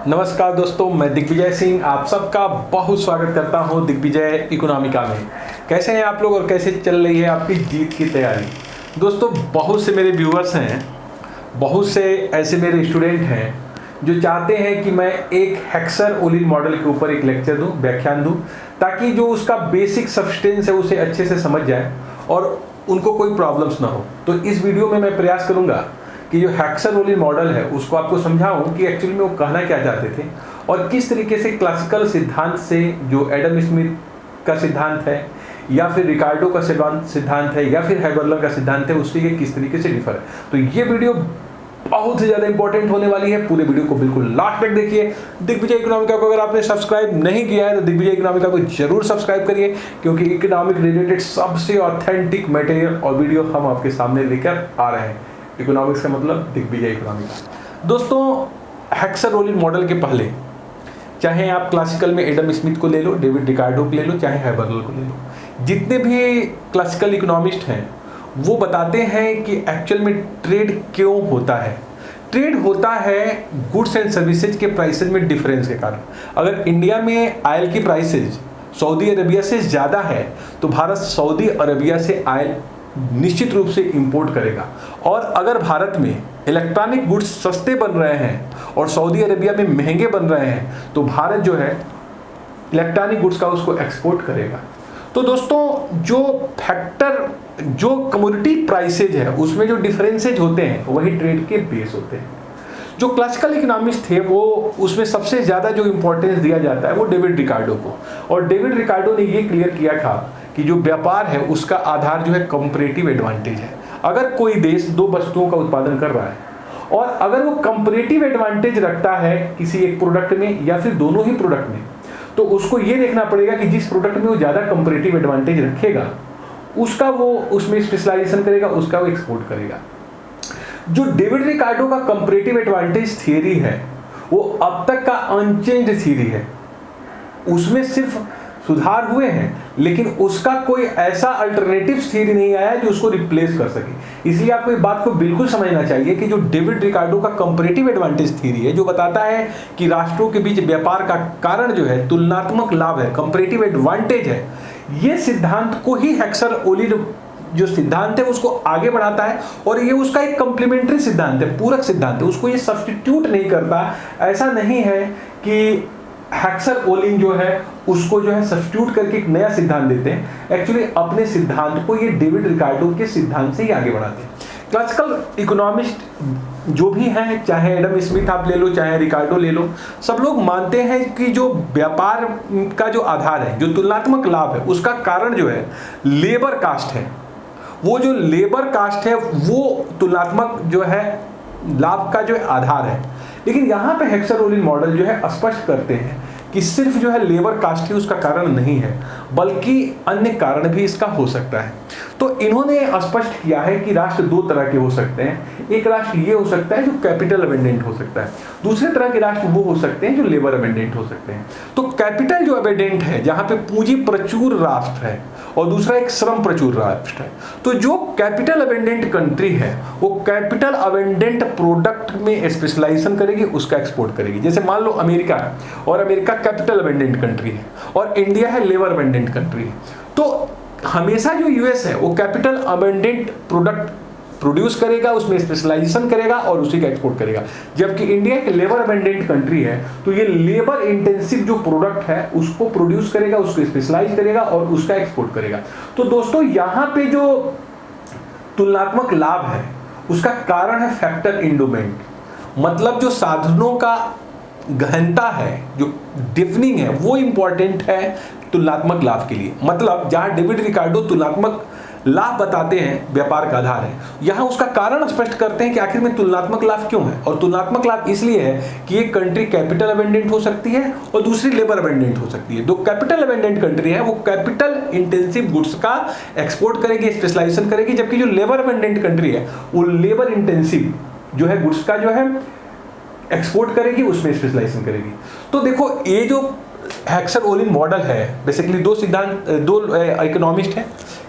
नमस्कार दोस्तों, मैं दिग्विजय सिंह आप सबका बहुत स्वागत करता हूं दिग्विजय इकोनॉमिका में। कैसे हैं आप लोग और कैसे चल रही है आपकी जीत की तैयारी। दोस्तों, बहुत से मेरे व्यूअर्स हैं, बहुत से ऐसे मेरे स्टूडेंट हैं जो चाहते हैं कि मैं एक हेक्सर ओलिन मॉडल के ऊपर एक लेक्चर दूं, व्याख्यान दूं, ताकि जो उसका बेसिक सब्सटेंस है उसे अच्छे से समझ जाए और उनको कोई प्रॉब्लम्स ना हो। तो इस वीडियो में मैं प्रयास करूंगा कि जो हेक्सर ओलिन मॉडल है उसको आपको समझाऊं कि एक्चुअली में वो कहना क्या चाहते थे और किस तरीके से क्लासिकल सिद्धांत से, जो एडम स्मिथ का सिद्धांत है या फिर रिकार्डो का सिद्धांत है या फिर हैबर्लर का सिद्धांत है, उससे ये किस तरीके से डिफर है। तो ये वीडियो बहुत ही ज़्यादा इंपॉर्टेंट होने वाली है। पूरे वीडियो को बिल्कुल लास्ट तक देखिए। दिग्विजय इकोनॉमिका को अगर आपने सब्सक्राइब नहीं किया है तो दिग्विजय इकोनॉमिका को जरूर सब्सक्राइब करिए, क्योंकि इकोनॉमिक रिलेटेड सबसे ऑथेंटिक मटेरियल और वीडियो हम आपके सामने लेकर आ रहे हैं। इकोनॉमिक्स का मतलब दिग्विजय इकोनॉमिका। दोस्तों, हेक्सर ओलिन मॉडल के पहले चाहे आप क्लासिकल में एडम स्मिथ को ले लो, डेविड रिकार्डो को ले लो, चाहे हैबर्लर को ले लो, जितने भी क्लासिकल इकोनॉमिस्ट हैं वो बताते हैं कि एक्चुअल में ट्रेड क्यों होता है। ट्रेड होता है गुड्स एंड सर्विसेज के प्राइसेज में डिफरेंस के कारण। अगर इंडिया में ऑयल की प्राइसेज सऊदी अरबिया से ज़्यादा है तो भारत सऊदी अरबिया से ऑयल निश्चित रूप से इंपोर्ट करेगा। और अगर भारत में इलेक्ट्रॉनिक गुड्स सस्ते बन रहे हैं और सऊदी अरबिया में महंगे बन रहे हैं तो भारत जो है इलेक्ट्रॉनिक गुड्स का उसको एक्सपोर्ट करेगा। तो दोस्तों, जो फैक्टर, जो कमोडिटी प्राइसेज है उसमें जो डिफरेंसेज होते हैं वही ट्रेड के बेस होते हैं। जो क्लासिकल इकोनॉमिस्ट थे वो उसमें सबसे ज़्यादा जो इंपॉर्टेंस दिया जाता है वो डेविड रिकार्डो को। और डेविड रिकार्डो ने ये क्लियर किया था कि जो व्यापार है उसका आधार जो है कंपैरेटिव एडवांटेज है। अगर कोई देश दो वस्तुओं का उत्पादन कर रहा है और अगर वो कंपैरेटिव एडवांटेज रखता है किसी एक प्रोडक्ट में या फिर दोनों ही प्रोडक्ट में, तो उसको ये देखना पड़ेगा कि जिस प्रोडक्ट में वो ज़्यादा कंपैरेटिव एडवांटेज रखेगा उसका वो उसमें स्पेशलाइजेशन करेगा, उसका वो एक्सपोर्ट करेगा। जो डेविड रिकार्डो का कंपैरेटिव एडवांटेज थियरी है वो अब तक का अनचेंज्ड थियरी है। उसमें सिर्फ सुधार हुए हैं, लेकिन उसका कोई ऐसा अल्टरनेटिव थियरी नहीं आया जो उसको रिप्लेस कर सके। इसलिए आपको इस बात को बिल्कुल समझना चाहिए कि जो डेविड रिकार्डो का कंपैरेटिव एडवांटेज थियरी है, जो बताता है कि राष्ट्रों के बीच व्यापार का कारण जो है तुलनात्मक लाभ है, कंपैरेटिव एडवांटेज है, ये सिद्धांत को ही हेक्सर ओलिन जो सिद्धांत है उसको आगे बढ़ाता है। और ये उसका एक कॉम्प्लीमेंट्री सिद्धांत है, पूरक सिद्धांत है, उसको ये सब्स्टिट्यूट नहीं करता। ऐसा नहीं है कि हेक्सर ओलिन जो है उसको जो है सब्स्टिट्यूट करके एक नया सिद्धांत देते हैं। एक्चुअली अपने सिद्धांत को ये डेविड रिकार्डो के सिद्धांत से ही आगे बढ़ाते हैं। क्लासिकल इकोनॉमिस्ट जो भी हैं, चाहे एडम स्मिथ आप ले लो, चाहे रिकार्डो ले लो, सब लोग मानते हैं कि जो व्यापार का जो आधार है, जो तुलनात्मक लाभ है, उसका कारण जो है लेबर कास्ट है। वो जो लेबर कास्ट है वो तुलनात्मक जो है लाभ का जो आधार है। लेकिन यहाँ पे हेक्सर ओलिन मॉडल जो है स्पष्ट करते हैं कि सिर्फ जो है लेबर कास्ट ही उसका कारण नहीं है, बल्कि अन्य कारण भी इसका हो सकता है। तो इन्होंने स्पष्ट किया है कि राष्ट्र दो तरह के हो सकते हैं। एक राष्ट्र ये हो सकता है जो कैपिटल अबेंडेंट हो सकता है, दूसरे तरह के राष्ट्र वो हो सकते हैं जो लेबर अबेंडेंट हो सकते हैं। तो कैपिटल जो अबेंडेंट है, जहाँ पे पूंजी प्रचुर राष्ट्र है, और दूसरा एक श्रम प्रचुर राष्ट्र है। तो जो कैपिटल अबेंडेंट कंट्री है वो कैपिटल अबेंडेंट प्रोडक्ट में स्पेशलाइजेशन करेगी, उसका एक्सपोर्ट करेगी। जैसे मान लो अमेरिका है और अमेरिका कैपिटल अबेंडेंट कंट्री है और इंडिया है लेबर अबेंडेंट कंट्री है। तो हमेशा जो यूएस है वो कैपिटल अबेंडेंट प्रोडक्ट प्रोड्यूस करेगा, उसमें स्पेशलाइजेशन करेगा और उसी का एक्सपोर्ट करेगा। जबकि इंडिया एक लेबर अबेंडेंट कंट्री है तो ये लेबर इंटेंसिव जो प्रोडक्ट है उसको प्रोड्यूस करेगा, उसको स्पेशलाइज करेगा और उसका एक्सपोर्ट करेगा। तो दोस्तों, यहाँ पे जो तुलनात्मक लाभ है उसका कारण है फैक्टर इंडोमेंट, मतलब जो साधनों का गहनता है, जो डिफनिंग है, वो इंपॉर्टेंट है तुलनात्मक लाभ के लिए। मतलब जहां डेविड रिकार्डो तुलनात्मक लाभ बताते हैं व्यापार का आधार है, यहाँ उसका कारण स्पष्ट करते हैं कि आखिर में तुलनात्मक लाभ क्यों है। और तुलनात्मक लाभ इसलिए है कि एक कंट्री कैपिटल अबेंडेंट हो सकती है और दूसरी लेबर अबेंडेंट हो सकती है। जो कैपिटल अबेंडेंट कंट्री है वो कैपिटल इंटेंसिव गुड्स का एक्सपोर्ट करेगी, स्पेशलाइजेशन करेगी, जबकि जो लेबर अबेंडेंट कंट्री है वो लेबर इंटेंसिव जो है गुड्स का जो है एक्सपोर्ट करेगी, उसमें स्पेशलाइजेशन करेगी। तो देखो, ये जो हेक्सर ओलिन मॉडल है, बेसिकली दो इकोनॉमिस्ट हैं,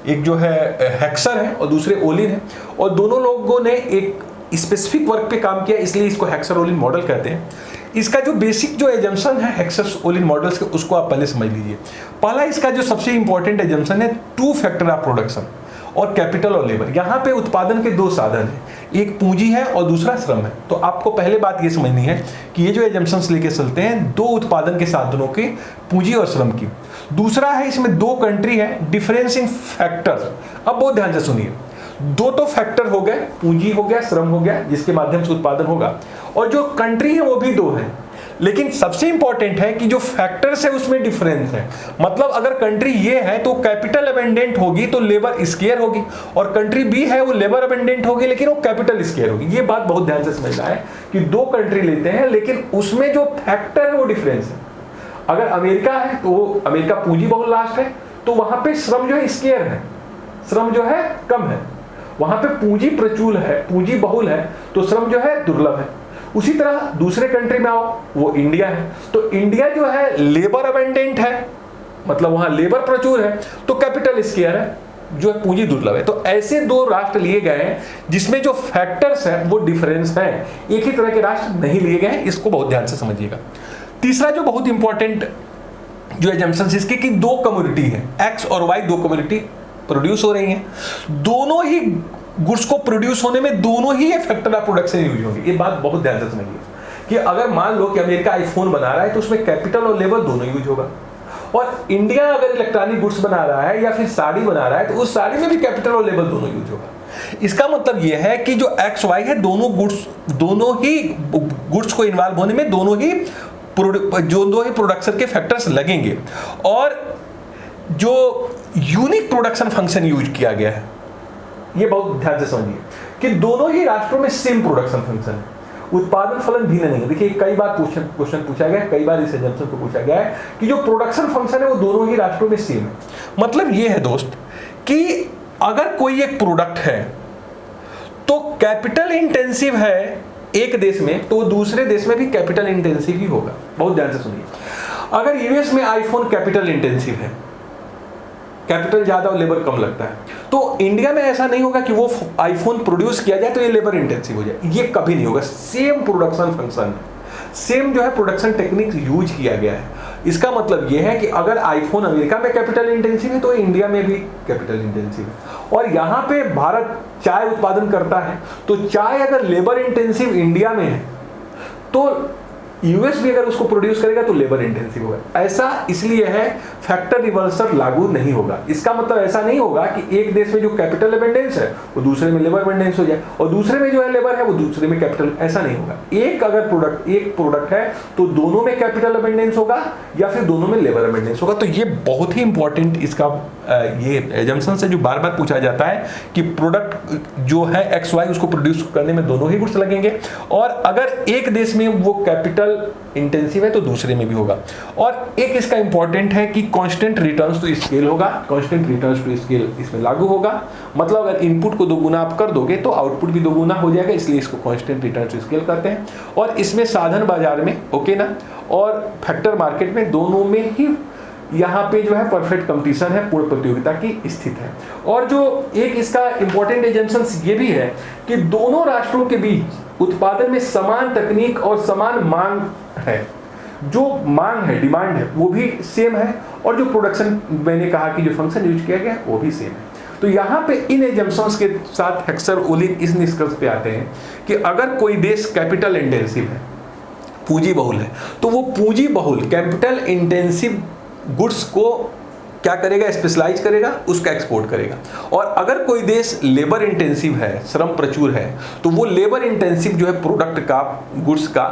एक जो है हेक्सर है और दूसरे ओलिन है, और दोनों लोगों ने एक स्पेसिफिक वर्क पे काम किया, इसलिए इसको हेक्सर ओलिन मॉडल कहते हैं। इसका जो बेसिक जो एजम्पशन है हेक्सस ओलिन मॉडल्स के, उसको आप पहले समझ लीजिए। पहला इसका जो सबसे इंपॉर्टेंट एजम्पशन है 2 फैक्टर ऑफ प्रोडक्शन और कैपिटल और लेबर। यहाँ पे उत्पादन के 2 साधन हैं, एक पूंजी है और दूसरा श्रम है। तो आपको पहले बात ये समझनी है कि ये जो एजम्पशंस लेके चलते हैं 2 उत्पादन के साधनों की, पूंजी और श्रम की। दूसरा है इसमें 2 कंट्री है, डिफरेंस इन फैक्टर्स। अब बहुत ध्यान से सुनिए, 2 तो फैक्टर हो गए, पूंजी हो गया, श्रम हो गया, जिसके माध्यम से उत्पादन होगा, और जो कंट्री है वो भी 2 है। लेकिन सबसे इंपॉर्टेंट है कि जो फैक्टर्स है उसमें डिफरेंस है। मतलब अगर कंट्री ये है तो कैपिटल अबेंडेंट होगी तो लेबर स्केयर होगी, और कंट्री बी है वो लेबर अबेंडेंट होगी लेकिन वो कैपिटल स्केयर होगी। ये बात बहुत ध्यान से समझना है कि 2 कंट्री लेते हैं लेकिन उसमें जो फैक्टर है वो डिफरेंस है। अगर अमेरिका है तो अमेरिका पूंजी बहुल राष्ट्र है, तो वहां पे श्रम जो है स्केयर है, श्रम जो है कम है। वहां पे पूंजी प्रचुर है, पूंजी बहुल है, तो श्रम जो है दुर्लभ है। उसी तरह दूसरे कंट्री में आओ, वो इंडिया है, तो इंडिया जो है लेबर अबेंडेंट है, मतलब वहां लेबर प्रचुर है, तो कैपिटल स्केयर है, जो है पूंजी दुर्लभ है। तो ऐसे 2 राष्ट्र लिए गए हैं जिसमें जो फैक्टर्स है वो डिफरेंस है, एक ही तरह के राष्ट्र नहीं लिए गए हैं। इसको बहुत ध्यान से समझिएगा। तीसरा जो बहुत इंपॉर्टेंट जो एजम्पशन इसके कि 2 कम्युनिटी है, एक्स और वाई 2 कम्युनिटी प्रोड्यूस हो रही हैं, दोनों ही गुड्स को प्रोड्यूस होने में दोनों ही ये फैक्टर ऑफ प्रोडक्शन यूज होंगे। ये बात बहुत ध्यान से समझिए कि अगर मान लो कि अमेरिका आईफोन बना रहा है तो उसमें कैपिटल और लेबर दोनों यूज होगा, और इंडिया अगर इलेक्ट्रॉनिक गुड्स बना रहा है या फिर साड़ी बना रहा है तो उस साड़ी में भी कैपिटल और लेबर दोनों यूज होगा। इसका मतलब यह है कि जो एक्स वाई है दोनों ही गुड्स को इन्वॉल्व होने में दोनों ही प्रोडक्शन के फैक्टर्स लगेंगे। और जो यूनिक प्रोडक्शन फंक्शन यूज किया गया है, ये बहुत ध्यान से समझिए कि दोनों ही राष्ट्रों में सेम प्रोडक्शन फंक्शन है, उत्पादन फलन भिन्न नहीं है। देखिए कई बार क्वेश्चन पूछा गया है, कई बार इस एजम्पशन को पूछा गया है कि जो प्रोडक्शन फंक्शन है वो दोनों ही राष्ट्रों में सेम है। मतलब ये है दोस्त कि अगर कोई एक प्रोडक्ट है तो कैपिटल इंटेंसिव है एक देश में, तो दूसरे देश में भी कैपिटल इंटेंसिव ही होगा। बहुत ध्यान से सुनिए, अगर यूएस में आईफोन कैपिटल इंटेंसिव है, कैपिटल ज्यादा और लेबर कम लगता है, तो इंडिया में ऐसा नहीं होगा कि वो आईफोन प्रोड्यूस किया जाए तो ये लेबर इंटेंसिव हो जाए, ये कभी नहीं होगा। सेम प्रोडक्शन फंक्शन है, सेम जो है प्रोडक्शन टेक्निक यूज किया गया है। इसका मतलब ये है कि अगर आईफोन अमेरिका में कैपिटल इंटेंसिव है तो इंडिया में भी कैपिटल इंटेंसिव है। और यहाँ पे भारत चाय उत्पादन करता है, तो चाय अगर लेबर इंटेंसिव इंडिया में है तो यूएस भी अगर उसको प्रोड्यूस करेगा तो लेबर इंटेंसिव होगा। ऐसा इसलिए है फैक्टर रिवर्सल लागू नहीं होगा। इसका मतलब ऐसा नहीं होगा कि एक देश में जो कैपिटल अबेंडेंस है वो दूसरे में लेबर अबेंडेंस हो जाए, और दूसरे में जो है लेबर है वो दूसरे में कैपिटल, ऐसा नहीं होगा। एक अगर प्रोडक्ट है तो दोनों में कैपिटल अबेंडेंस होगा या फिर दोनों में लेबर अबेंडेंस होगा। तो ये बहुत ही इंपॉर्टेंट इसका ये एजम्पशन से जो बार बार पूछा जाता है कि प्रोडक्ट जो है एक्स वाई उसको प्रोड्यूस करने में दोनों ही गुड्स लगेंगे, और अगर एक देश में वो कैपिटल इंटेंसिव है तो दूसरे में भी होगा। और एक इसका इंपॉर्टेंट है कि कांस्टेंट रिटर्न्स टू स्केल होगा, कांस्टेंट रिटर्न्स टू स्केल इसमें लागू होगा। मतलब अगर इनपुट को दोगुना आप कर दोगे तो आउटपुट भी दोगुना हो जाएगा, इसलिए इसको कांस्टेंट रिटर्न्स टू स्केल करते हैं। और इसमें साधन बाजार में ओके ना, और फैक्टर मार्केट में दोनों में ही यहाँ पे जो है परफेक्ट कंपटीशन है, पूर्ण प्रतियोगिता की स्थिति है। और जो एक इसका इंपॉर्टेंट एजम्पशन ये भी है कि दोनों राष्ट्रों के बीच उत्पादन में समान तकनीक और समान मांग है, जो मांग है डिमांड है वो भी सेम है, और जो प्रोडक्शन मैंने कहा कि जो फंक्शन यूज किया गया वो भी सेम है। तो यहाँ पे इन एजम्पशंस के साथ हेक्सर ओलिन इस निष्कर्ष पे आते हैं कि अगर कोई देश कैपिटल इंटेंसिव है, पूंजी बहुल है, तो वो पूंजी बहुल कैपिटल इंटेंसिव गुड्स को क्या करेगा, स्पेशलाइज करेगा, उसका एक्सपोर्ट करेगा। और अगर कोई देश लेबर इंटेंसिव है, श्रम प्रचुर है, तो वो लेबर इंटेंसिव जो है प्रोडक्ट का, गुड्स का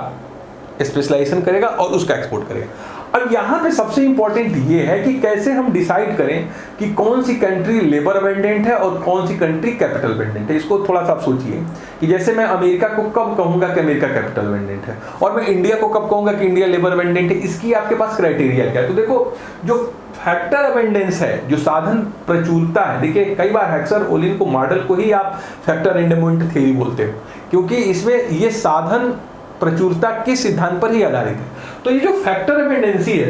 स्पेशलाइजेशन करेगा और उसका एक्सपोर्ट करेगा। अब यहाँ पे सबसे इंपॉर्टेंट ये है कि कैसे हम डिसाइड करें कि कौन सी कंट्री लेबर अबेंडेंट है और कौन सी कंट्री कैपिटल अबेंडेंट है। इसको थोड़ा सा आप सोचिए कि जैसे मैं अमेरिका को कब कहूंगा कि अमेरिका कैपिटल अबेंडेंट है, और मैं इंडिया को कब कहूंगा कि इंडिया लेबर अबेंडेंट है। इसकी आपके पास क्राइटेरिया क्या है? तो देखो, जो फैक्टर अबेंडेंस है, जो साधन प्रचुरता है, देखिए कई बार हेक्सर ओलिन को मॉडल को ही आप फैक्टर एंडोमेंट थ्योरी बोलते हो, क्योंकि इसमें ये साधन प्रचुरता के सिद्धांत पर ही आधारित है। तो ये जो फैक्टर अबेंडेंसी है,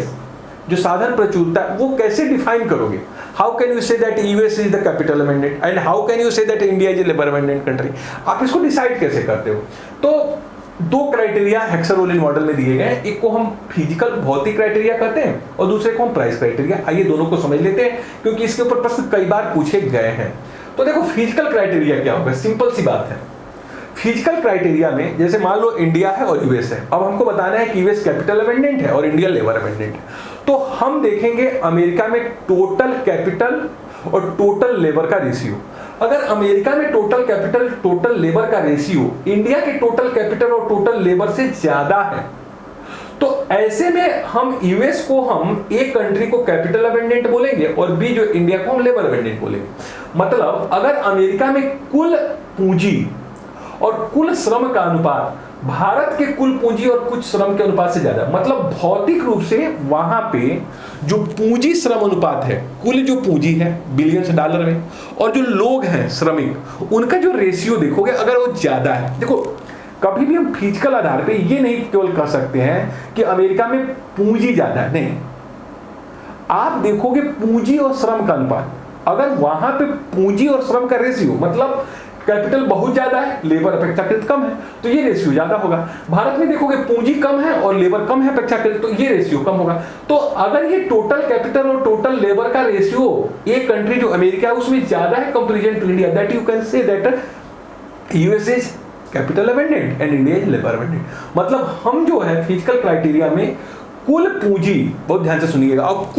जो साधन प्रचुरता, वो कैसे डिफाइन करोगे? How can you say that US is the capital abundant and how can you say that India is a labour abundant country? आप इसको डिसाइड कैसे करते हो? तो दो क्राइटेरिया हेक्सारोलिन मॉडल में दिए गए हैं, एक को हम फिजिकल भौतिक क्राइटेरिया कहते हैं और दूसरे को हम प्राइस क्राइटेरिया। आइए दोनों को समझ लेते हैं क्योंकि इसके ऊपर प्रश्न कई बार पूछे गए हैं। तो देखो फिजिकल क्राइटेरिया क्या होगा, सिंपल सी बात है। फिजिकल क्राइटेरिया में जैसे मान लो इंडिया है और यूएस है, अब हमको बताना है कि यूएस कैपिटल अमेंडेंट है और इंडिया लेबर अमेंडेंट है। तो हम देखेंगे अमेरिका में टोटल कैपिटल और टोटल लेबर का रेशियो। अगर अमेरिका में टोटल कैपिटल टोटल लेबर का रेशियो इंडिया के टोटल कैपिटल और टोटल लेबर से ज्यादा है, तो ऐसे में हम यूएस को हम एक कंट्री को कैपिटल अमेंडेंट बोलेंगे और बी जो इंडिया को हम लेबर अमेंडेंट बोलेंगे। मतलब अगर अमेरिका में कुल पूंजी और कुल श्रम का अनुपात भारत के कुल पूंजी और कुछ श्रम के अनुपात से ज्यादा, मतलब भौतिक रूप से वहां पे जो पूंजी श्रम अनुपात है, कुल जो पूंजी है बिलियंस डॉलर में और जो लोग हैं श्रमिक, उनका जो रेशियो देखोगे अगर वो ज्यादा है। देखो कभी भी हम फिजिकल आधार पे ये नहीं केवल कह सकते हैं कि अमेरिका में पूंजी ज्यादा है, नहीं, आप देखोगे पूंजी और श्रम का अनुपात, अगर वहां पे पूंजी और श्रम का रेशियो मतलब कैपिटल बहुत ज्यादा है, लेबर अपेक्षाकृत कम है, तो ये रेशियो ज्यादा होगा। भारत में देखोगे पूंजी कम है और लेबर कम है अपेक्षाकृत, तो ये रेशियो कम होगा। तो अगर ये टोटल कैपिटल और टोटल लेबर का रेशियो एक कंट्री जो अमेरिका है उसमें ज्यादा है comparison to India, that you can say that US is capital abundant and India is labour abundant. मतलब हम जो है फिजिकल क्राइटेरिया में कुल पूंजी, बहुत ध्यान से सुनिएगा, और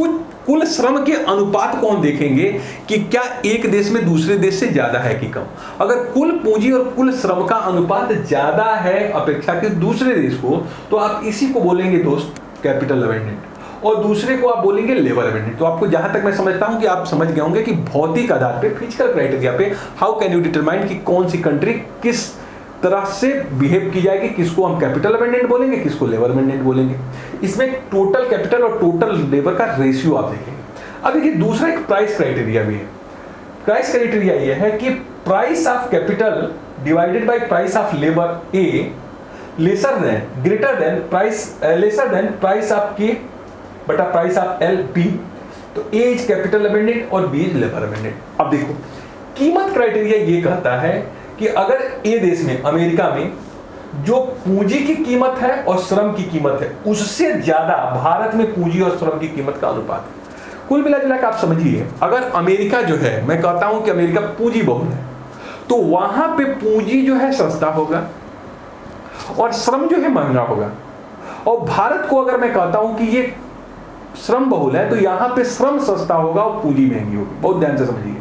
कुल श्रम के अनुपात को हम देखेंगे कि क्या एक देश में दूसरे देश से ज्यादा है कि कम। अगर कुल पूंजी और कुल श्रम का अनुपात ज्यादा है अपेक्षा के दूसरे देश को, तो आप इसी को बोलेंगे दोस्त कैपिटल अमेंडेंट और दूसरे को आप बोलेंगे लेबर अमेंडेंट। तो आपको जहां तक मैं समझता हूं कि आप समझ गए होंगे कि भौतिक आधार पे फिजिकल क्राइटेरिया पे हाउ कैन यू डिटरमाइन कि कौन सी कंट्री किस तरह से बिहेव की जाएगी, किसको हम कैपिटल अमेंडेंट बोलेंगे, किसको लेबर अमेंडेंट बोलेंगे। इसमें टोटल कैपिटल और टोटल लेबर का रेशियो आप देखेंगे। अब देखिए दूसरा एक प्राइस क्राइटेरिया भी है। प्राइस क्राइटेरिया ये है कि price of capital divided by price of labour A lesser than greater than price lesser than price of के बटा प्राइस ऑफ एल बी। तो ए इज कैपिटल अमेंडेंट और बी इज लेबर अमेंडेंट। अब देखो कीमत क्राइटेरिया ये कहता है कि अगर ए देश में अमेरिका में जो पूंजी की कीमत है और श्रम की कीमत है उससे ज्यादा भारत में पूंजी और श्रम की कीमत का अनुपात है। कुल मिला के आप समझिए, अगर अमेरिका जो है, मैं कहता हूं कि अमेरिका पूंजी बहुल है, तो वहां पे पूंजी जो है सस्ता होगा और श्रम जो है महंगा होगा। और भारत को अगर मैं कहता हूं कि ये श्रम बहुल है, तो यहां पे श्रम सस्ता होगा और पूंजी महंगी होगी। बहुत ध्यान से समझिए,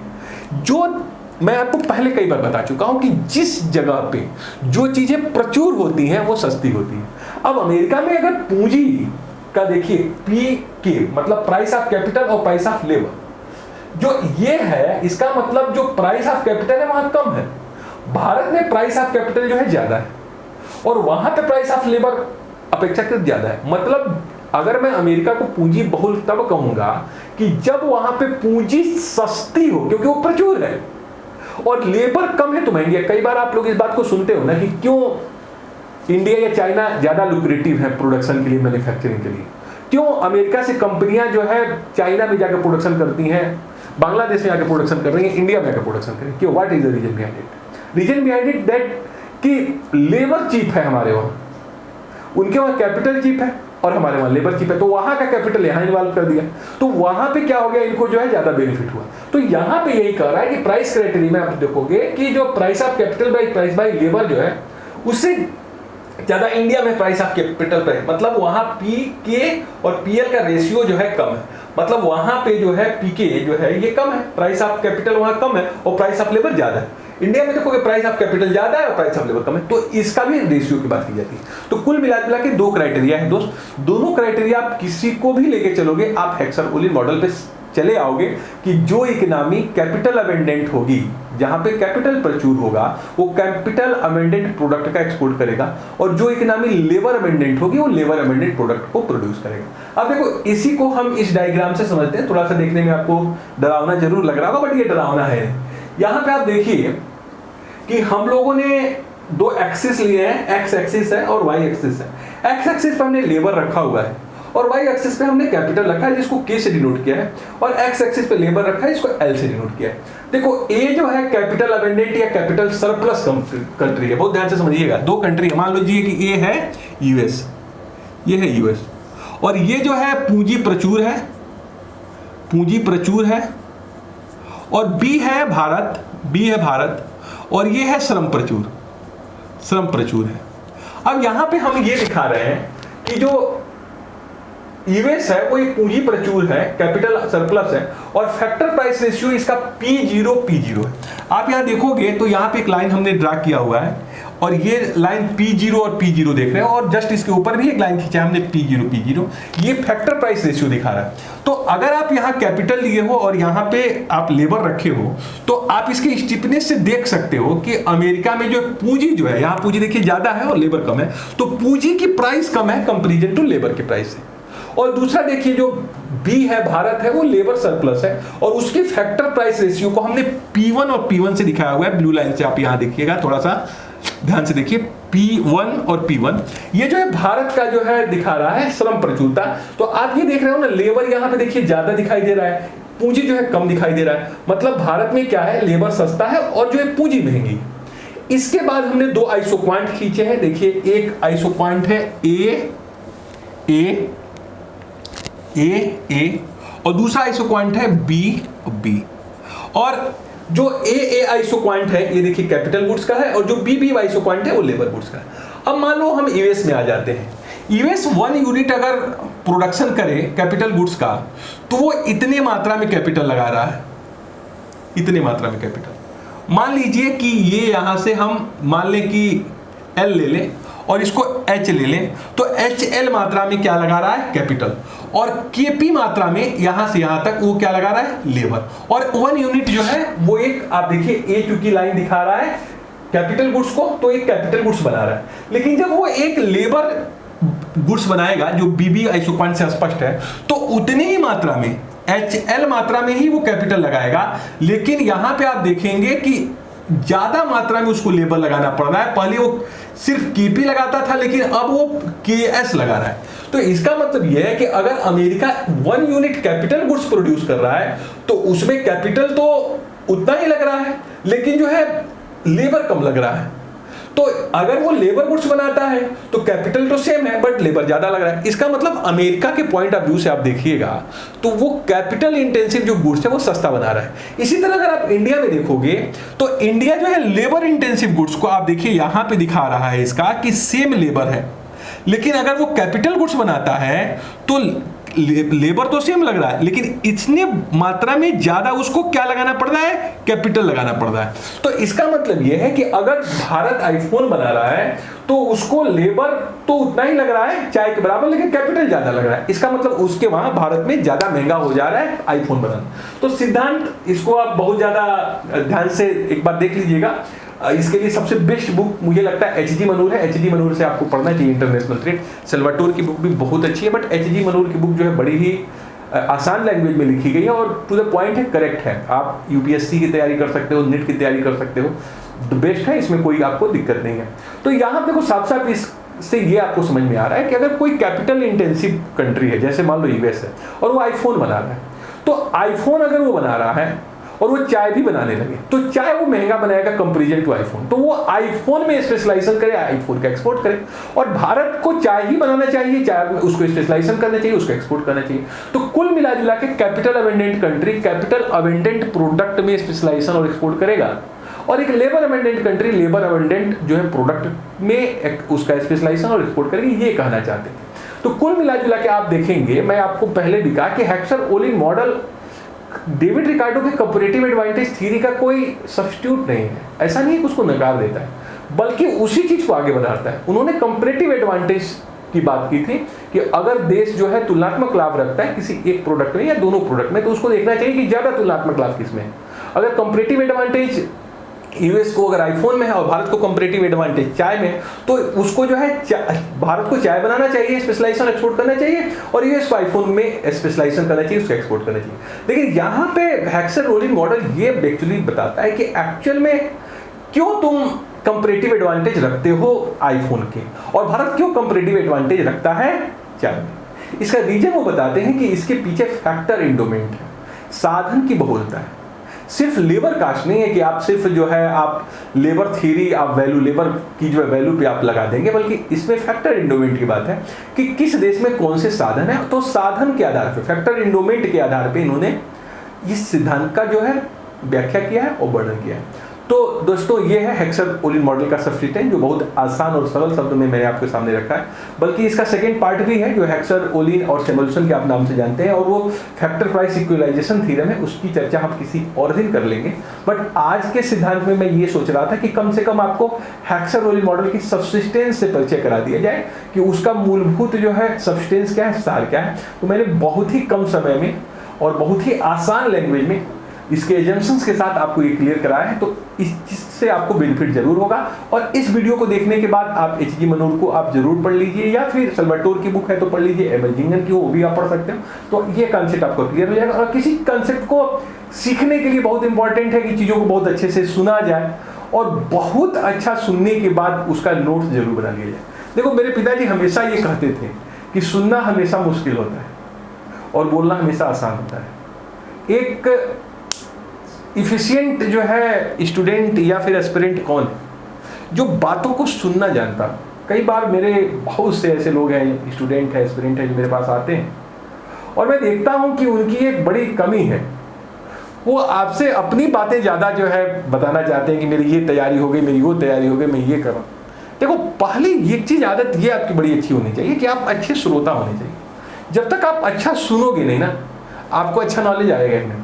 जो मैं आपको पहले कई बार बता चुका हूं कि जिस जगह पे जो चीजें प्रचुर होती हैं वो सस्ती होती हैं। अब अमेरिका में अगर पूंजी का देखिए पी के मतलब प्राइस ऑफ कैपिटल और प्राइस ऑफ लेबर, जो ये है इसका मतलब जो प्राइस ऑफ कैपिटल है वहां कम है। भारत में प्राइस ऑफ कैपिटल जो है ज्यादा है और वहां पे प्राइस ऑफ लेबर अपेक्षाकृत ज्यादा है। मतलब अगर मैं अमेरिका को पूंजी बहुल तब कहूंगा कि जब वहां पे पूंजी सस्ती हो, क्योंकि वो प्रचुर है, और लेबर कम है तो महंगी है। कई बार आप लोग इस बात को सुनते हो ना कि क्यों इंडिया या चाइना ज्यादा लुक्रेटिव है प्रोडक्शन के लिए, मैन्युफैक्चरिंग के लिए, क्यों अमेरिका से कंपनियां जो है चाइना में जाकर प्रोडक्शन करती हैं, बांग्लादेश में जाकर प्रोडक्शन कर रही हैं, इंडिया में जाकर प्रोडक्शन कर रही हैं, क्यों? What is the reason behind it? Reason behind it that कि लेबर चीप है हमारे वहां, उनके वहां कैपिटल चीप है और हमारे वहां लेबर चीप है, तो वहां का कैपिटल यहां इन्वॉल्व कर दिया, तो वहां पे क्या हो गया, इनको जो है ज्यादा बेनिफिट हुआ। तो यहां पे यही कह रहा है कि प्राइस क्राइटेरिया में आप देखोगे कि जो price of capital by price by labour जो है उससे ज्यादा इंडिया में प्राइस ऑफ कैपिटल प्राइस, मतलब वहां पी के और पीएल का रेशियो जो है कम है, मतलब वहां पे जो है पीके जो है ये कम है, प्राइस ऑफ कैपिटल वहां कम है और प्राइस ऑफ लेबर ज्यादा है। इंडिया में देखोगे प्राइस ऑफ कैपिटल ज्यादा है और प्राइस ऑफ लेबर कम है, तो इसका भी रेशियो की बात की जाती है। तो कुल मिला के दो क्राइटेरिया है दोस्त, दोनों क्राइटेरिया आप किसी को भी लेके चलोगे, आप हेक्सर-ओलिन मॉडल पे चले आओगे कि जो इकोनॉमी कैपिटल अमेंडेंट होगी, जहां पे कैपिटल प्रचुर होगा, वो कैपिटल अमेंडेंट प्रोडक्ट का एक्सपोर्ट करेगा, और जो इकोनॉमी लेबर अमेंडेंट होगी वो लेबर अमेंडेंट प्रोडक्ट को प्रोड्यूस करेगा। अब देखो इसी को हम इस डायग्राम से समझते हैं, थोड़ा सा देखने में आपको डरावना जरूर लग रहा होगा, बट ये डरावना है। यहां पे आप देखिए कि हम लोगों ने दो एक्सिस लिए हैं, एक्स एक्सिस है और वाई एक्सिस है। एक्स एक्सिस पर हमने लेबर रखा हुआ है और वाई एक्सिस पे हमने कैपिटल रखा है जिसको के से डिनोट किया है, और एक्स एक्सिस पे लेबर रखा है इसको एल से डिनोट किया है। देखो ए जो है कैपिटल अबेंडेंट या कैपिटल सरप्लस कंट्री है, बहुत ध्यान से समझिएगा। दो कंट्री है, मान लीजिए कि ए है यूएस, ये है यूएस, और ये जो है पूंजी प्रचुर है, पूंजी प्रचुर है, और बी है भारत, बी है भारत, और ये है श्रम प्रचुर, श्रम प्रचुर है। अब यहां पे हम ये दिखा रहे हैं कि जो यूएस है वो एक पूंजी प्रचुर है, कैपिटल सरप्लस है, और फैक्टर प्राइस रेशियो इसका P0 है। आप यहां देखोगे तो यहां पे एक लाइन हमने ड्रा किया हुआ है, और ये लाइन P0 और P0 देख रहे हैं, और जस्ट इसके ऊपर भी एक लाइन खींचा है हमने P0, ये फैक्टर प्राइस रेशियो दिखा रहा है। तो अगर आप यहाँ कैपिटल लिए हो और यहाँ पे आप लेबर रखे हो, तो आप इसके स्टिफनेस से देख सकते हो कि अमेरिका में जो पूंजी जो है, यहाँ पूंजी देखिए ज्यादा है और लेबर कम है, तो पूंजी की प्राइस कम है कंपेरिजन टू लेबर के प्राइस से। और दूसरा देखिए जो बी है भारत है, वो लेबर सरप्लस है, और उसकी फैक्टर प्राइस रेशियो को हमने P1 और P1 से दिखाया हुआ है, ब्लू लाइन से आप यहाँ देखिएगा, थोड़ा सा ध्यान से देखिए P1 और P1। ये जो है भारत का जो है दिखा रहा है श्रम प्रचुरता। तो आप ये देख रहे हो ना, लेबर यहाँ पे देखिए ज्यादा दिखाई दे रहा है, पूंजी जो है कम दिखाई दे रहा है, मतलब भारत में क्या है, लेबर सस्ता है और जो है पूंजी महंगी। इसके बाद हमने दो आइसो पॉइंट खींचे हैं, देखिए एक आइसो पॉइंट है ए, और दूसरा आइसो पॉइंट है बी। और जो ए आइसो पॉइंट है ये देखिए कैपिटल गुड्स का है, और जो बी आइसो पॉइंट है वो लेबर गुड्स का है। अब मान लो हम यूएस में आ जाते हैं, यूएस 1 यूनिट अगर प्रोडक्शन करे कैपिटल गुड्स का, तो वो इतने मात्रा में कैपिटल लगा रहा है, इतने मात्रा में कैपिटल। मान लीजिए कि ये यहां से हम मान लें कि एल ले लें और इसको एच ले लें, तो एच एल मात्रा में क्या लगा रहा है, कैपिटल, और केपी मात्रा में यहां से यहां तक वो क्या लगा रहा है, लेबर। और 1 यूनिट जो है वो एक, आप देखिए ए चूंकि लाइन दिखा रहा है कैपिटल गुड्स को, तो एक कैपिटल गुड्स बना रहा है, लेकिन जब वो एक लेबर गुड्स बनाएगा जो बीबी आइसो पॉइंट से स्पष्ट है, तो उतनी ही मात्रा में HL मात्रा में ही वो कैपिटल लगाएगा। लेकिन यहां पे आप देखेंगे कि ज्यादा मात्रा में उसको लेबर लगाना पड़ रहा है, पहले वो सिर्फ केपी लगाता था लेकिन अब वो केएस लगा रहा है। तो इसका मतलब यह है कि अगर America 1 unit capital goods produce कर रहा है तो उसमें कैपिटल तो उतना ही लग रहा है, लेकिन जो है लेबर कम लग रहा है। तो अगर वो लेबर गुड्स बनाता है तो कैपिटल तो सेम है बट लेबर ज्यादा लग रहा है। इसका मतलब अमेरिका के पॉइंट ऑफ व्यू से आप देखिएगा तो वो कैपिटल इंटेंसिव जो गुड्स है वो सस्ता बना रहा है। इसी तरह अगर आप इंडिया में देखोगे तो इंडिया जो है लेबर इंटेंसिव गुड्स को आप देखिए यहां पे दिखा रहा है इसका कि सेम लेबर है, लेकिन अगर वो कैपिटल गुड्स बनाता है तो लेबर तो सेम लग रहा है लेकिन इतने मात्रा में ज्यादा उसको क्या लगाना पड़ रहा है, कैपिटल लगाना पड़ रहा है। तो इसका मतलब यह है कि अगर भारत आईफोन बना रहा है तो उसको लेबर तो उतना ही लग रहा है चाहे के बराबर, लेकिन कैपिटल ज्यादा लग रहा है। इसका मतलब उसके वहां भारत में ज्यादा महंगा हो जा रहा है आईफोन बनाना। तो सिद्धांत इसको आप बहुत ज्यादा ध्यान से एक बार देख लीजिएगा। इसके लिए सबसे बेस्ट बुक मुझे लगता है एचजी मनूर है। एचजी मनूर से आपको पढ़ना चाहिए इंटरनेशनल ट्रेड। सेल्वाटोर की बुक भी बहुत अच्छी है बट एचजी मनूर की बुक जो है बड़ी ही आसान लैंग्वेज में लिखी गई है और टू द पॉइंट है, करेक्ट है। आप यूपीएससी की तैयारी कर सकते हो, नीट की तैयारी कर सकते हो, द बेस्ट है, इसमें कोई आपको दिक्कत नहीं है। तो यहाँ देखो साफ साफ इससे ये आपको समझ में आ रहा है कि अगर कोई कैपिटल इंटेंसिव कंट्री है जैसे मान लो यूएस है और वो आईफोन बना रहा है, तो आईफोन अगर वो बना रहा है और वो चाय भी बनाने लगे तो चाय वो महंगा बनाएगा कंपैरिजन टू आईफोन, तो वो आईफोन में स्पेशलाइजेशन करे, आईफोन का एक्सपोर्ट करे। और भारत को चाय ही बनाना चाहिए, चाय उसको स्पेशलाइजेशन करना चाहिए, उसको एक्सपोर्ट करना चाहिए। तो कुल मिला जुला के capital abundant country capital abundant product में स्पेशलाइजेशन और एक्सपोर्ट करेगा, और एक labour abundant country labour abundant जो है प्रोडक्ट में उसका स्पेशलाइजेशन और एक्सपोर्ट करेगी, ये कहना चाहते हैं। तो कुल मिला जुला के आप देखेंगे, मैं आपको पहले भी कहा कि हेक्सर-ओलिन मॉडल डेविड रिकार्डो के कंपैरेटिव एडवांटेज थ्योरी का कोई सब्स्टिट्यूट नहीं है। ऐसा नहीं है कि उसको नकार देता है, बल्कि उसी चीज को आगे बढ़ाता है। उन्होंने कंपैरेटिव एडवांटेज की बात की थी कि अगर देश जो है तुलनात्मक लाभ रखता है किसी एक प्रोडक्ट में या दोनों प्रोडक्ट में, तो उसको देखना चाहिए कि ज्यादा तुलनात्मक लाभ किसमें है। अगर कंपैरेटिव एडवांटेज यूएस को अगर आईफोन में है और भारत को कंपैरेटिव एडवांटेज चाय में, तो उसको जो है भारत को चाय बनाना चाहिए, स्पेशलाइजेशन एक्सपोर्ट करना चाहिए, और यूएस को आईफोन में स्पेशलाइजेशन करना चाहिए, उसको एक्सपोर्ट करना चाहिए। लेकिन यहाँ पे हेक्सर-ओलिन मॉडल ये एक्चुअली बताता है कि एक्चुअल में क्यों तुम कंपैरेटिव एडवांटेज रखते हो आईफोन के और भारत क्यों कंपैरेटिव एडवांटेज रखता है चाय में। इसका रीजन वो बताते हैं कि इसके पीछे फैक्टर इंडोमेंट है, साधन की बहुलता है। सिर्फ लेबर कास्ट नहीं है कि आप सिर्फ जो है आप लेबर थ्योरी, आप वैल्यू लेबर की जो है वैल्यू पे आप लगा देंगे, बल्कि इसमें फैक्टर इंडोमेंट की बात है कि किस देश में कौन से साधन है, तो साधन के आधार पे, फैक्टर इंडोमेंट के आधार पे इन्होंने इस सिद्धांत का जो है व्याख्या किया है और वर्णन किया है। तो दोस्तों ये है हेक्सर-ओलिन मॉडल का सब्स्टिट्यूएंट, जो बहुत आसान और सरल शब्दों में मैंने आपके सामने रखा है। बल्कि इसका सेकंड पार्ट भी है जो हेक्सर-ओलिन और सैमुएल्सन के आप नाम से जानते हैं, और वो फैक्टर प्राइस इक्वलाइजेशन थ्योरम है, उसकी चर्चा हम किसी और दिन कर लेंगे। बट आज के सिद्धांत में मैं ये सोच रहा था कि कम से कम आपको हेक्सर-ओलिन मॉडल की सब्सिस्टेंस से परिचय करा दिया जाए कि उसका मूलभूत जो है सब्सटेंस क्या है, सार क्या है। तो मैंने बहुत ही कम समय में और बहुत ही आसान लैंग्वेज में इसके एजम्पशंस के साथ आपको ये क्लियर कराया है, तो इससे आपको बेनिफिट जरूर होगा। और इस वीडियो को देखने के बाद आप एच.जी. मनूर को आप जरूर पढ़ लीजिए, या फिर सल्वाटोर की बुक है तो पढ़ लीजिए, एमल की वो भी आप पढ़ सकते हो। तो ये कॉन्सेप्ट आपको क्लियर हो जाएगा। और किसी कॉन्सेप्ट को सीखने के लिए बहुत इंपॉर्टेंट है कि चीज़ों को बहुत अच्छे से सुना जाए, और बहुत अच्छा सुनने के बाद उसका नोट्स जरूर बना लिया जाए। देखो, मेरे पिताजी हमेशा ये कहते थे कि सुनना हमेशा मुश्किल होता है और बोलना हमेशा आसान होता है। एक इफिशिएंट जो है स्टूडेंट या फिर एस्पिरेंट कौन है? जो बातों को सुनना जानता। कई बार मेरे बहुत से ऐसे लोग हैं, स्टूडेंट है, एस्पिरेंट है, जो मेरे पास आते हैं और मैं देखता हूं कि उनकी एक बड़ी कमी है, वो आपसे अपनी बातें ज़्यादा जो है बताना चाहते हैं कि मेरी ये तैयारी हो गई, मेरी वो तैयारी हो गई, मैं ये करूँ। देखो, पहली एक चीज़, आदत ये आपकी बड़ी अच्छी होनी चाहिए कि आप अच्छे श्रोता होने चाहिए। जब तक आप अच्छा सुनोगे नहीं ना, आपको अच्छा नॉलेज आएगा ही नहीं।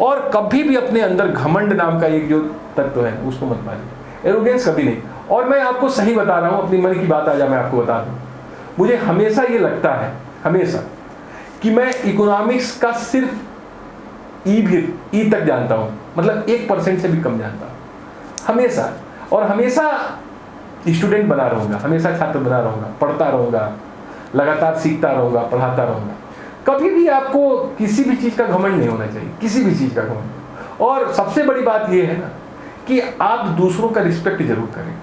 और कभी भी अपने अंदर घमंड नाम का एक जो तत्व है उसको मत मानिए, एरोगेंस कभी नहीं। और मैं आपको सही बता रहा हूँ, अपनी मन की बात आज मैं आपको बता दूँ, मुझे हमेशा ये लगता है, हमेशा, कि मैं इकोनॉमिक्स का सिर्फ ई तक जानता हूँ, मतलब 1% से भी कम जानता हूँ हमेशा। और हमेशा स्टूडेंट बना रहूँगा, हमेशा छात्र बना रहूँगा, पढ़ता रहूँगा, लगातार सीखता रहूँगा, पढ़ाता रहूँगा। कभी भी आपको किसी भी चीज़ का घमंड नहीं होना चाहिए, किसी भी चीज़ का घमंड। और सबसे बड़ी बात यह है ना कि आप दूसरों का रिस्पेक्ट जरूर करें,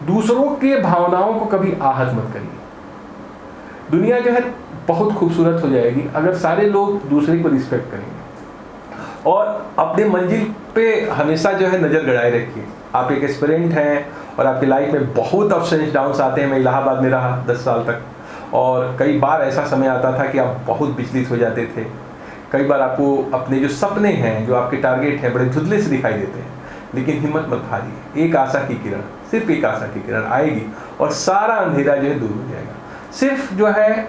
दूसरों के भावनाओं को कभी आहत मत करिए। दुनिया जो है बहुत खूबसूरत हो जाएगी अगर सारे लोग दूसरे को रिस्पेक्ट करेंगे। और अपने मंजिल पे हमेशा जो है नज़र गड़ाए रखिए। आप एक एस्पिरेंट हैं और आपकी लाइफ में बहुत अप्स एंड डाउन्स आते हैं। मैं इलाहाबाद में रहा 10 साल तक, और कई बार ऐसा समय आता था कि आप बहुत विचलित हो जाते थे। कई बार आपको अपने जो सपने हैं, जो आपके टारगेट हैं, बड़े धुंधले से दिखाई देते हैं। लेकिन हिम्मत मत हारिए, एक आशा की किरण, सिर्फ एक आशा की किरण आएगी और सारा अंधेरा जो है दूर हो जाएगा। सिर्फ जो है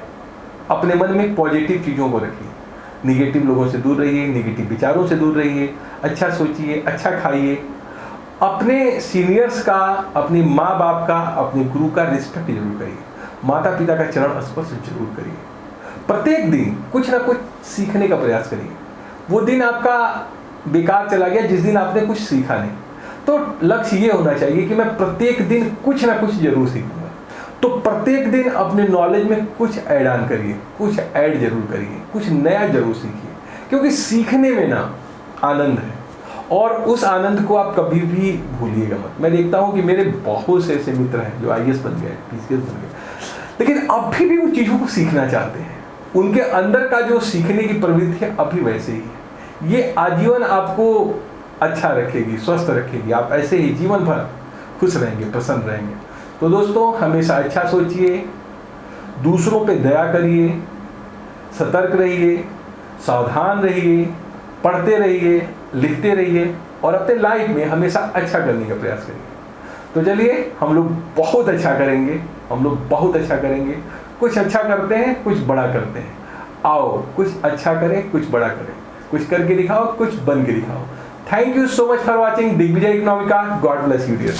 अपने मन में पॉजिटिव चीज़ों को रखिए, निगेटिव लोगों से दूर रहिए, निगेटिव विचारों से दूर रहिए, अच्छा सोचिए, अच्छा खाइए, अपने सीनियर्स का, अपने माँ बाप का, अपने गुरु का रिस्पेक्ट जरूर करिए, माता पिता का चरण स्पर्श जरूर करिए। प्रत्येक दिन कुछ ना कुछ सीखने का प्रयास करिए। वो दिन आपका बेकार चला गया जिस दिन आपने कुछ सीखा नहीं। तो लक्ष्य ये होना चाहिए कि मैं प्रत्येक दिन कुछ ना कुछ जरूर सीखूंगा। तो प्रत्येक दिन अपने नॉलेज में कुछ ऐड ऑन करिए, कुछ ऐड जरूर करिए, कुछ नया जरूर सीखिए, क्योंकि सीखने में ना आनंद है और उस आनंद को आप कभी भी भूलिएगा मत। मैं देखता हूँ कि मेरे बहुत से ऐसे मित्र हैं जो IAS बन गए, PCS बन गए, लेकिन अभी भी वो चीज़ों को सीखना चाहते हैं। उनके अंदर का जो सीखने की प्रवृत्ति है अभी वैसे ही है। ये आजीवन आपको अच्छा रखेगी, स्वस्थ रखेगी। आप ऐसे ही जीवन भर खुश रहेंगे, प्रसन्न रहेंगे। तो दोस्तों, हमेशा अच्छा सोचिए, दूसरों पे दया करिए, सतर्क रहिए, सावधान रहिए, पढ़ते रहिए, लिखते रहिए और अपने लाइफ में हमेशा अच्छा करने का प्रयास करिए। तो चलिए, हम लोग बहुत अच्छा करेंगे, हम लोग बहुत अच्छा करेंगे। कुछ अच्छा करते हैं, कुछ बड़ा करते हैं। आओ कुछ अच्छा करें, कुछ बड़ा करें, कुछ करके दिखाओ, कुछ बन के दिखाओ। Thank you so much for watching Digvijay Economica. God bless you dear.